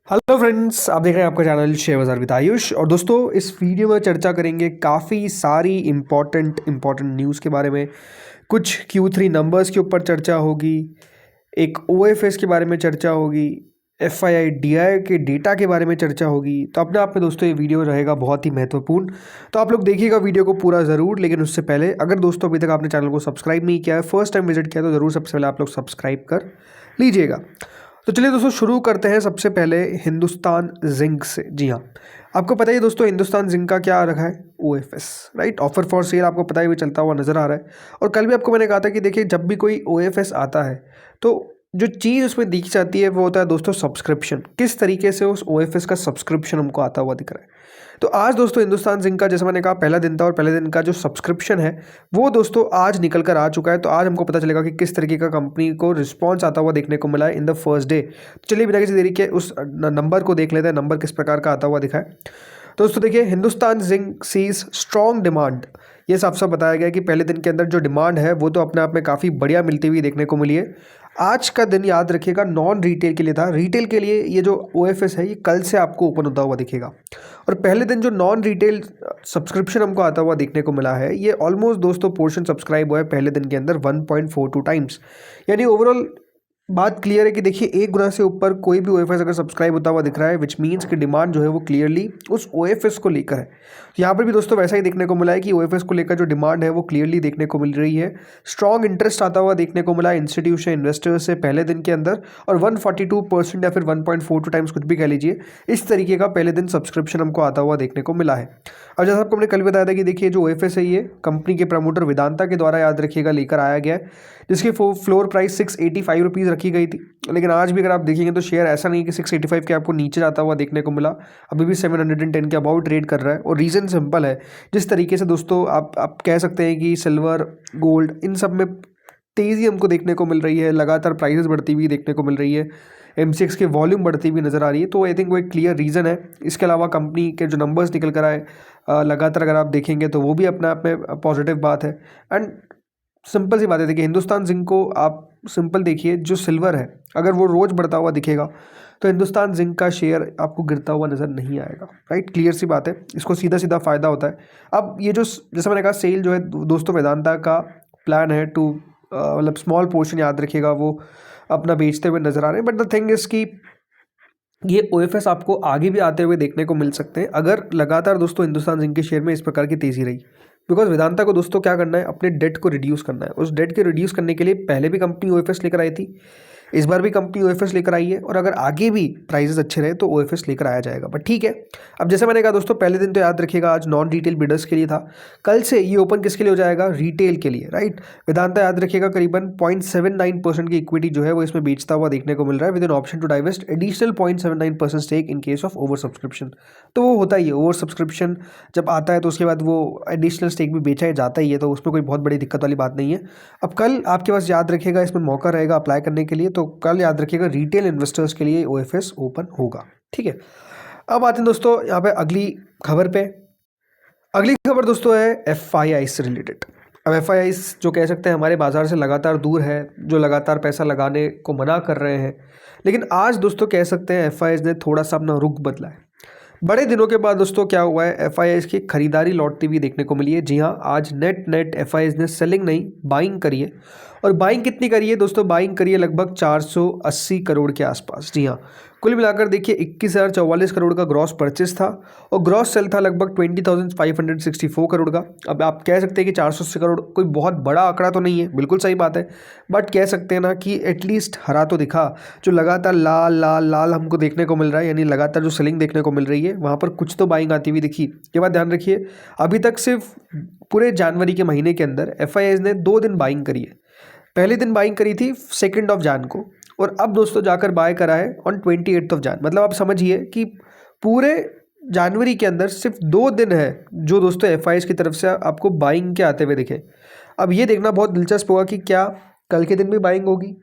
Hello friends, आप देख रहे हैं आपका चैनल शेयर बाजार विद आयुष। और दोस्तों, इस वीडियो में चर्चा करेंगे काफ़ी सारी इम्पॉर्टेंट न्यूज़ के बारे में। कुछ Q3 नंबर्स के ऊपर चर्चा होगी, एक OFS के बारे में चर्चा होगी, FII DI के डेटा के बारे में चर्चा होगी। तो अपने आप में दोस्तों ये वीडियो रहेगा बहुत ही महत्वपूर्ण, तो आप लोग देखिएगा वीडियो को पूरा ज़रूर। लेकिन उससे पहले, अगर दोस्तों अभी तक आपने चैनल को सब्सक्राइब नहीं किया है, फर्स्ट टाइम विजिट किया, तो ज़रूर सबसे पहले आप लोग सब्सक्राइब कर लीजिएगा। तो चलिए दोस्तों, शुरू करते हैं सबसे पहले हिंदुस्तान जिंक से। जी हाँ, आपको पता ही है दोस्तों, हिंदुस्तान जिंक का क्या रखा है, OFS, right. Offer for sale आपको पता ही भी चलता हुआ नजर आ रहा है। और कल भी आपको मैंने कहा था कि देखिए, जब भी कोई OFS आता है तो जो चीज़ उसमें दिख जाती है वो होता है दोस्तों सब्सक्रिप्शन। किस तरीके से उस OFS का सब्सक्रिप्शन हमको आता हुआ दिख रहा है। तो आज दोस्तों हिंदुस्तान जिंक का, जैसे मैंने कहा, पहला दिन था और पहले दिन का जो सब्सक्रिप्शन है वो दोस्तों आज निकल कर आ चुका है। तो आज हमको पता चलेगा कि किस तरीके का कंपनी को रिस्पॉन्स आता हुआ देखने को मिला है इन द फर्स्ट डे। तो चलिए बिना किसी देरी के उस नंबर को देख लेते हैं, नंबर किस प्रकार का आता हुआ दिखा है। तो दोस्तों देखिए, Hindustan zinc sees strong demand. ये साफ साफ बताया गया है कि पहले दिन के अंदर जो डिमांड है वो तो अपने आप में काफ़ी बढ़िया मिलती हुई देखने को मिली है। आज का दिन याद रखिएगा नॉन रिटेल के लिए था। रिटेल के लिए ये जो OFS है ये कल से आपको ओपन होता हुआ दिखेगा। और पहले दिन जो नॉन रिटेल सब्सक्रिप्शन हमको आता हुआ देखने को मिला है, ये ऑलमोस्ट दोस्तों पोर्शन सब्सक्राइब हुआ है पहले दिन के अंदर 1.42 टाइम्स। यानी ओवरऑल बात क्लियर है कि देखिए, एक गुना से ऊपर कोई भी OFS अगर सब्सक्राइब होता हुआ दिख रहा है, विच मीन्स कि डिमांड जो है वो क्लियरली उस OFS को लेकर है। तो यहाँ पर भी दोस्तों वैसा ही देखने को मिला है कि OFS को लेकर जो डिमांड है वो क्लियरली देखने को मिल रही है। स्ट्रॉन्ग इंटरेस्ट आता हुआ देखने को मिला इंस्टीट्यूशन इन्वेस्टर्स से पहले दिन के अंदर। और 142% या फिर 1.42 टाइम्स, कुछ भी कह लीजिए, इस तरीके का पहले दिन सब्सक्रिप्शन हमको आता हुआ देखने को मिला है। अब जैसा आपको हमने कल बताया था कि देखिए, जो OFS है ये कंपनी के प्रमोटर वेदांता के द्वारा, याद रखिएगा, लेकर आया गया है, जिसकी फ्लोर प्राइस 685 रुपीज़ रखी गई थी। लेकिन आज भी अगर आप देखेंगे तो शेयर ऐसा नहीं कि 685 के आपको नीचे जाता हुआ देखने को मिला। अभी भी 710 के अबाउट ट्रेड कर रहा है। और रीज़न सिंपल है, जिस तरीके से दोस्तों आप कह सकते हैं कि सिल्वर, गोल्ड, इन सब में तेज़ी हमको देखने को मिल रही है, लगातार प्राइसेस बढ़ती हुई देखने को मिल रही है, MCX के वॉल्यूम बढ़ती हुई नज़र आ रही है। तो आई थिंक वो एक क्लियर रीज़न है। इसके अलावा कंपनी के जो नंबर्स निकल कर आए लगातार, अगर आप देखेंगे तो वो भी अपने आप में पॉजिटिव बात है। एंड सिंपल सी बात है, देखिए, हिंदुस्तान जिंक को आप सिंपल देखिए, जो सिल्वर है अगर वो रोज़ बढ़ता हुआ दिखेगा तो हिंदुस्तान जिंक का शेयर आपको गिरता हुआ नज़र नहीं आएगा, राइट। क्लियर सी बात है, इसको सीधा सीधा फ़ायदा होता है। अब ये जो, जैसे मैंने कहा, सेल जो है दोस्तों वेदांता का प्लान है टू, मतलब स्मॉल पोर्शन, याद रखिएगा, वो अपना बेचते हुए नज़र आ रहे हैं। बट द थिंग इज़ कि ये OFS आपको आगे भी आते हुए देखने को मिल सकते हैं अगर लगातार दोस्तों हिंदुस्तान जिंक के शेयर में इस प्रकार की तेज़ी रही। बिकॉज वेदांता को दोस्तों क्या करना है, अपने डेट को रिड्यूस करना है। उस डेट के रिड्यूस करने के लिए पहले भी कंपनी OFS लेकर आई थी, इस बार भी कंपनी OFS लेकर आई है। और अगर आगे भी प्राइसेस अच्छे रहे तो OFS लेकर आया जाएगा। बट ठीक है, अब जैसे मैंने कहा दोस्तों, पहले दिन तो याद रखिएगा आज नॉन रिटेल बिडर्स के लिए था। कल से ये ओपन किसके लिए हो जाएगा, रिटेल के लिए, राइट। वेदांता, याद रखिएगा, करीबन 0.79% की इक्विटी जो है वो इसमें बेचता हुआ देखने को मिल रहा है, with an option to divest additional 0.79% stake in case of over subscription. तो वो होता ही है, ओवर सब्सक्रिप्शन जब आता है तो उसके बाद वो एडिशनल स्टेक भी बेचा जाता ही है, तो उसमें कोई बहुत बड़ी दिक्कत वाली बात नहीं है। अब कल आपके पास, याद रखिएगा, इसमें मौका रहेगा अप्लाई करने के लिए। तो कल याद रखिएगा रिटेल इन्वेस्टर्स के लिए OFS ओपन होगा, ठीक है। अब आते हैं दोस्तों यहाँ पे अगली खबर पे। अगली खबर दोस्तों है FII से रिलेटेड। अब FII जो कह सकते हैं हमारे बाजार से लगातार दूर है, जो लगातार पैसा लगाने को मना कर रहे हैं। लेकिन आज दोस्तों कह सकते हैं FII ने थोड़ा सा अपना रुख बदला है। बड़े दिनों के बाद दोस्तों क्या हुआ है, FII की खरीदारी लौटती हुई देखने को मिली है। जी हाँ, आज नेट FII ने सेलिंग नहीं, बाइंग करी है। और बाइंग कितनी करी है दोस्तों, बाइंग करी है लगभग 480 करोड़ के आसपास। जी हाँ, कुल मिलाकर देखिए 21,044 करोड़ का ग्रॉस परचेस था और ग्रॉस सेल था लगभग 20,564 करोड़ का। अब आप कह सकते हैं कि 480 करोड़ कोई बहुत बड़ा आंकड़ा तो नहीं है, बिल्कुल सही बात है। बट कह सकते हैं ना कि एटलीस्ट हरा तो दिखा। जो लगातार लाल लाल लाल हमको देखने को मिल रहा है, यानी लगातार जो सेलिंग देखने को मिल रही है, वहाँ पर कुछ तो बाइंग आती हुई दिखी। ये बात ध्यान रखिए, अभी तक सिर्फ पूरे जनवरी के महीने के अंदर FII ने 2 दिन बाइंग करी है। पहले दिन बाइंग करी थी 2 जन को, और अब दोस्तों जाकर बाय करा है ऑन 28 जन। मतलब आप समझिए कि पूरे जनवरी के अंदर सिर्फ 2 दिन है जो दोस्तों FII की तरफ से आपको बाइंग के आते हुए दिखे। अब ये देखना बहुत दिलचस्प होगा कि क्या कल के दिन भी बाइंग होगी,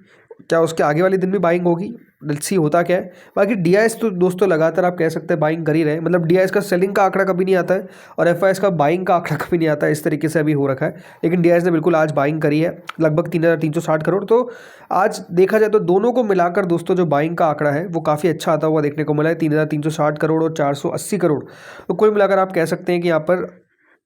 क्या उसके आगे वाले दिन भी बाइंग होगी। लेट्स सी होता क्या है। बाकी DIS तो दोस्तों लगातार आप कह सकते हैं बाइंग कर ही रहे हैं, मतलब DIS का सेलिंग का आंकड़ा कभी नहीं आता है और FIS का बाइंग का आंकड़ा कभी नहीं आता है, इस तरीके से अभी हो रखा है। लेकिन DIS ने बिल्कुल आज बाइंग करी है लगभग 3,360 करोड़। तो आज देखा जाए तो दोनों को मिलाकर दोस्तों जो बाइंग का आंकड़ा है वो काफ़ी अच्छा आता हुआ देखने को मिला है, 3,360 करोड़ और 480 करोड़। तो कुल मिलाकर आप कह सकते हैं कि यहाँ पर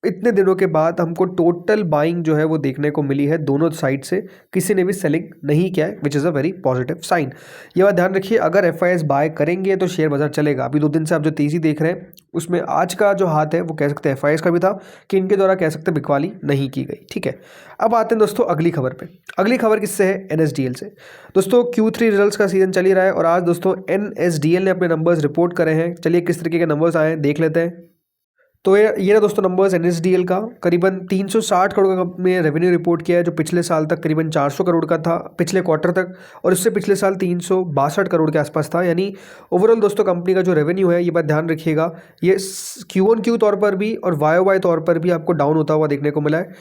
इतने दिनों के बाद हमको टोटल बाइंग जो है वो देखने को मिली है दोनों साइड से, किसी ने भी सेलिंग नहीं किया है, which is a very positive sign. ये बात ध्यान रखिए, अगर FIS बाय करेंगे तो शेयर बाजार चलेगा। अभी 2 दिन से आप जो तेज़ी देख रहे हैं उसमें आज का जो हाथ है वो कह सकते हैं FIS का भी था कि इनके द्वारा कह सकते हैं बिकवाली नहीं की गई। ठीक है, अब आते हैं दोस्तों अगली खबर पर। अगली खबर किससे है? NSDL से। दोस्तों Q3 रिजल्ट्स का सीजन चल ही रहा है और आज दोस्तों NSDL ने अपने नंबर्स रिपोर्ट करे हैं। चलिए किस तरीके के नंबर्स आए हैं देख लेते हैं। तो ये ना दोस्तों नंबर्स NSDL का करीबन 360 करोड़ का कंपनी ने रेवेन्यू रिपोर्ट किया है, जो पिछले साल तक करीबन 400 करोड़ का था पिछले क्वार्टर तक, और इससे पिछले साल 362 करोड़ के आसपास था। यानी ओवरऑल दोस्तों कंपनी का जो रेवेन्यू है, ये बात ध्यान रखिएगा, ये Q1Q तौर पर भी और YOY तौर पर भी आपको डाउन होता हुआ देखने को मिला है।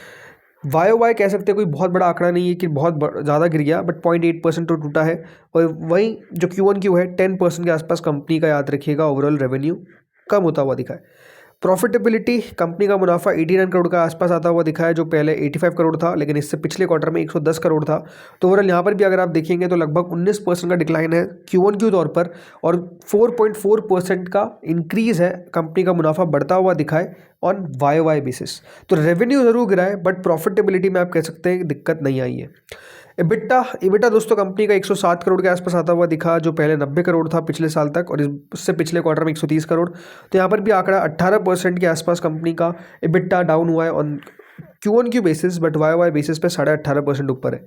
YOY कह सकते हैं कोई बहुत बड़ा आंकड़ा नहीं है कि बहुत ज़्यादा गिर गया, बट 0.8% तो टूटा है। और वहीं जो Q1Q है 10% के आसपास कंपनी का, याद रखिएगा, ओवरऑल रेवेन्यू कम होता हुआ दिखा है। प्रॉफिटेबिलिटी, कंपनी का मुनाफा 89 करोड़ का आसपास आता हुआ दिखा है, जो पहले 85 करोड़ था, लेकिन इससे पिछले क्वार्टर में 110 करोड़ था। तो ओवरऑल यहाँ पर भी अगर आप देखेंगे तो लगभग 19% का डिक्लाइन है Q1Q तौर पर, और 4.4% का इंक्रीज़ है, कंपनी का मुनाफा बढ़ता हुआ दिखा है ऑन YOY बेसिस। तो रेवेन्यू जरूर गिरा है बट प्रॉफिटेबिलिटी में आप कह सकते हैं दिक्कत नहीं आई है। EBITDA दोस्तों कंपनी का 107 करोड़ के आसपास आता हुआ दिखा, जो पहले 90 करोड़ था पिछले साल तक, और इससे पिछले क्वार्टर में 130 करोड़। तो यहाँ पर भी आंकड़ा 18% के आसपास कंपनी का EBITDA डाउन हुआ है on Q1Q basis, but YOY basis पे 18.5% ऊपर है।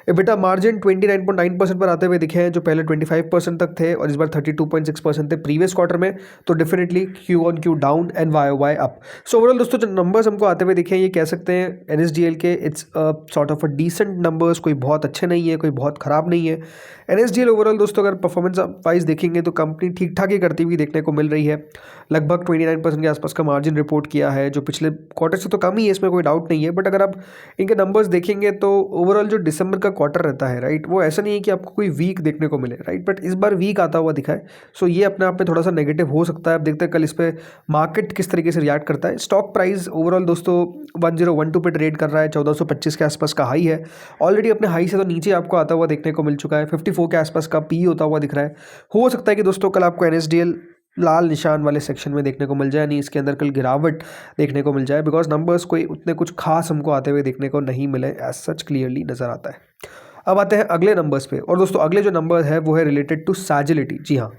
EBITDA मार्जिन 29.9% पर आते हुए दिखे हैं, जो पहले 25% तक थे और इस बार 32.6% थे प्रीवियस क्वार्टर में। तो definitely Q1Q down and YOY up. So overall दोस्तों जो नंबर्स हमको आते हुए दिखे हैं, ये कह सकते हैं NSDL के it's sort of a decent numbers, कोई बहुत अच्छे नहीं है, कोई बहुत ख़राब नहीं है। NSDL ओवरऑल दोस्तों अगर परफॉर्मेंस वाइज देखेंगे तो कंपनी ठीक ठाक ही करती हुई देखने को मिल रही है। लगभग 29% के आसपास का मार्जिन रिपोर्ट किया है, जो पिछले क्वार्टर से तो कम ही है, इसमें कोई डाउट नहीं है। बट अगर आप इनके नंबर्स देखेंगे तो ओवरऑल जो दिसंबर का क्वार्टर रहता है, राइट, वो ऐसा नहीं है कि आपको कोई वीक देखने को मिले, राइट, बट इस बार वीक आता हुआ दिखा है। सो ये अपने आप में थोड़ा सा नेगेटिव हो सकता है। अब देखते हैं कल इस पर मार्केट किस तरीके से रिएक्ट करता है। स्टॉक प्राइस ओवरऑल दोस्तों 1012 पे ट्रेड कर रहा है, 1425 के आसपास का हाई है। ऑलरेडी अपने हाई से तो नीचे आपको आता हुआ देखने को मिल चुका है, 54 के आसपास का पी होता हुआ दिख रहा है। हो सकता है कि दोस्तों कल आपको NSDL लाल निशान वाले सेक्शन में देखने को मिल जाए, नहीं इसके अंदर कल गिरावट देखने को मिल जाए, बिकॉज नंबर्स कोई उतने कुछ खास हमको आते हुए देखने को नहीं मिले, एज सच क्लियरली नज़र आता है। अब आते हैं अगले नंबर्स पे, और दोस्तों अगले जो नंबर है वो है रिलेटेड टू सैजिलिटी। जी हाँ,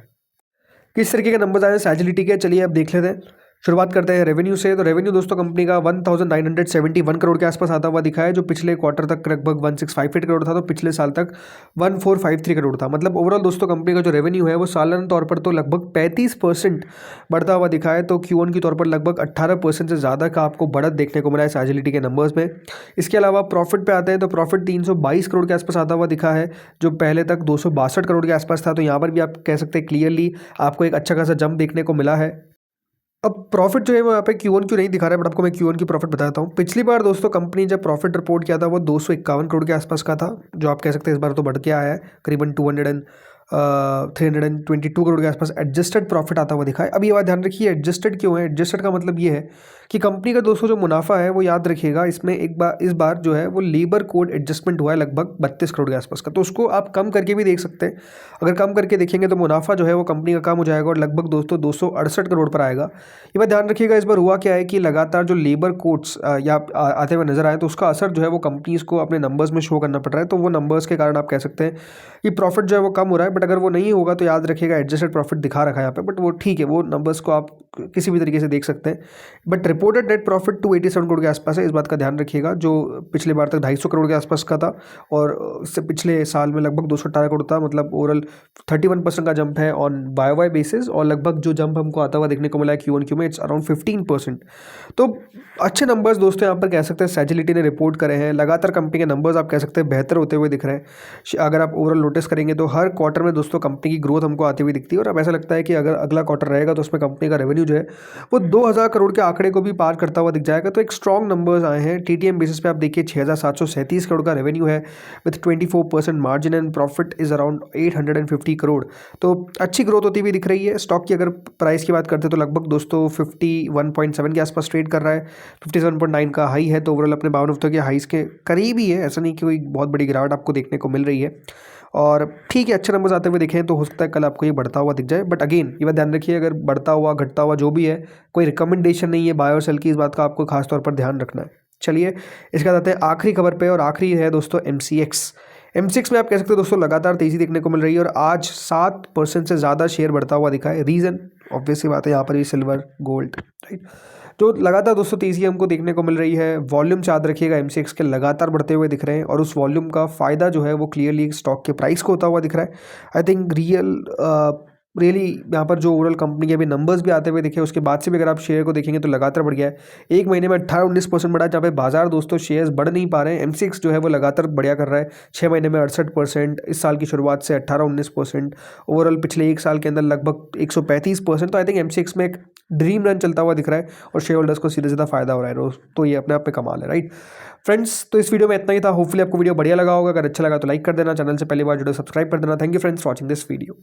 किस तरीके के नंबर्स आए हैं सैजिलिटी के, चलिए अब देख लेते हैं। शुरुआत करते हैं रेवेन्यू से। तो रेवेन्यू दोस्तों कंपनी का 1971 करोड़ के आसपास आता हुआ दिखा है, जो पिछले क्वार्टर तक लगभग 1658 करोड़ था, तो पिछले साल तक 1453 करोड़ था। मतलब ओवरऑल दोस्तों कंपनी का जो रेवेन्यू है वो सालाना तौर पर तो लगभग 35% बढ़ता हुआ दिखा है। तो Q1 के तौर पर लगभग 18% से ज़्यादा का आपको बढ़त देखने को मिला है सैजिलिटी के नंबर्स में। इसके अलावा प्रॉफिट पे आते हैं तो प्रॉफिट 322 करोड़ के आसपास आता हुआ दिखा है, जो पहले तक 262 करोड़ के आसपास था। तो यहाँ पर भी आप कह सकते हैं क्लियरली आपको एक अच्छा खासा जंप देखने को मिला है। अब प्रॉफिट जो है वो यहाँ पे Q1Q नहीं दिखा रहा है, बट आपको मैं Q1 की प्रॉफिट बताता हूँ। पिछली बार दोस्तों कंपनी जब प्रॉफिट रिपोर्ट किया था वो 251 करोड़ के आसपास का था, जो आप कह सकते हैं इस बार तो बढ़ के आया है, करीबन 322 करोड़ के आसपास एडजस्टेड प्रॉफिट आता हुआ दिखा है। अब ये बात ध्यान रखिए, एडजस्टेड क्यों है? एडजस्टेड का मतलब ये है कि कंपनी का दोस्तों जो मुनाफा है वो याद रखिएगा, इसमें इस बार जो है वो लेबर कोड एडजस्टमेंट हुआ है लगभग 32 करोड़ के आसपास का। तो उसको आप कम करके भी देख सकते हैं। अगर कम करके देखेंगे तो मुनाफा जो है वो कंपनी का कम हो जाएगा और लगभग दोस्तों 268 करोड़ पर आएगा। ये बात ध्यान रखिएगा। इस बार हुआ क्या है कि लगातार जो लेबर कोड्स या आते हुए नजर आए, तो उसका असर जो है वो कंपनीज को अपने नंबर्स में शो करना पड़ रहा है। तो वो नंबर्स के कारण आप कह सकते हैं कि प्रॉफिट जो है वो कम हो रहा है। बट अगर वो नहीं होगा तो याद रखिएगा एडजस्टेड प्रॉफिट दिखा रखा है यहाँ पे, बट वो ठीक है, वो नंबर्स को आप किसी भी तरीके से देख सकते हैं। But reported net profit 287 crore के आसपास है, इस बात का ध्यान रखिएगा, जो पिछले बार तक 250 करोड़ के आसपास का था और इससे पिछले साल में लगभग 218 करोड़ था। मतलब ओवरऑल 31% का जंप है ऑन YOY बेसिस, और लगभग जो जंप हमको आता हुआ देखने को मिला है Q1Q में, इट्स अराउंड 15%। तो अच्छे नंबर्स दोस्तों यहाँ पर कह सकते हैं सैजिलिटी ने रिपोर्ट करे हैं। लगातार कंपनी के नंबर्स आप कह सकते हैं बेहतर होते हुए दिख रहे हैं। अगर आप ओवरऑल नोटिस करेंगे तो हर क्वार्टर में दोस्तों कंपनी की ग्रोथ हमको आती हुई दिखती है, और अब ऐसा लगता है कि अगर अगला क्वार्टर रहेगा तो उसमें कंपनी का रेवेन्यू रेवेन्यू जो है वो 2000 करोड़ के आंकड़े को भी पार करता हुआ दिख जाएगा। तो एक स्ट्रॉन्ग नंबर्स आए हैं। TTM बेसिस पे आप देखिए 6737 करोड़ का रेवेन्यू है with 24% margin and profit is around 850 crore. तो अच्छी ग्रोथ होती हुई दिख रही है। स्टॉक की अगर प्राइस की बात करते हैं तो लगभग दोस्तों 51.7 के आसपास ट्रेड कर रहा है। 57.9 का हाई है, तो ओवरऑल अपने 52 हफ्तों के हाईस के करीब ही है। ऐसा नहीं कि कोई बहुत बड़ी गिरावट आपको देखने को मिल रही है। और ठीक है, अच्छे नंबर्स आते हुए दिखें तो हो सकता है कल आपको ये बढ़ता हुआ दिख जाए। बट अगेन ये बात ध्यान रखिए, अगर बढ़ता हुआ घटता हुआ जो भी है, कोई रिकमेंडेशन नहीं है बाय और सेल की। इस बात का आपको खासतौर पर ध्यान रखना है। चलिए इसके बाद आते हैं आखिरी खबर पे, और आखिरी है दोस्तों MCX में आप कह सकते हो दोस्तों लगातार तेजी देखने को मिल रही है और आज 7% से ज़्यादा शेयर बढ़ता हुआ दिखा है। रीज़न ऑब्वियसली बात है, यहाँ पर भी सिल्वर गोल्ड, राइट। तो लगातार दोस्तों तेज़ी हमको देखने को मिल रही है। वॉल्यूम याद रखिएगा MCX के लगातार बढ़ते हुए दिख रहे हैं और उस वॉल्यूम का फ़ायदा जो है वो क्लियरली स्टॉक के प्राइस को होता हुआ दिख रहा है। आई थिंक रियली यहाँ पर जो ओवरऑल कंपनी के अभी नंबर्स भी आते हुए दिखे, उसके बाद से भी अगर आप शेयर को देखेंगे तो लगातार बढ़ गया है। एक महीने में 18-19% बढ़ा, जहाँ पे बाजार दोस्तों शेयर्स बढ़ नहीं पा रहे हैं, MCX जो है वो लगातार बढ़िया कर रहा है। 6 महीने में 68%, इस साल की शुरुआत से 18-19%, ओवरऑल पिछले एक साल के अंदर लगभग 135%। तो आई थिंक MCX में एक ड्रीम रन चलता हुआ दिख रहा है और शेयर होल्डर्स को सीधे सीधा फायदा हो रहा है रोज। तो ये अपने आप में कमाल है, राइट फ्रेंड्स। तो इस वीडियो में इतना ही था। होपफुली आपको वीडियो बढ़िया लगा होगा। अगर अच्छा लगा तो लाइक कर देना, चैनल से पहली बार जुड़े सब्सक्राइब कर देना। Thank you friends for watching this video.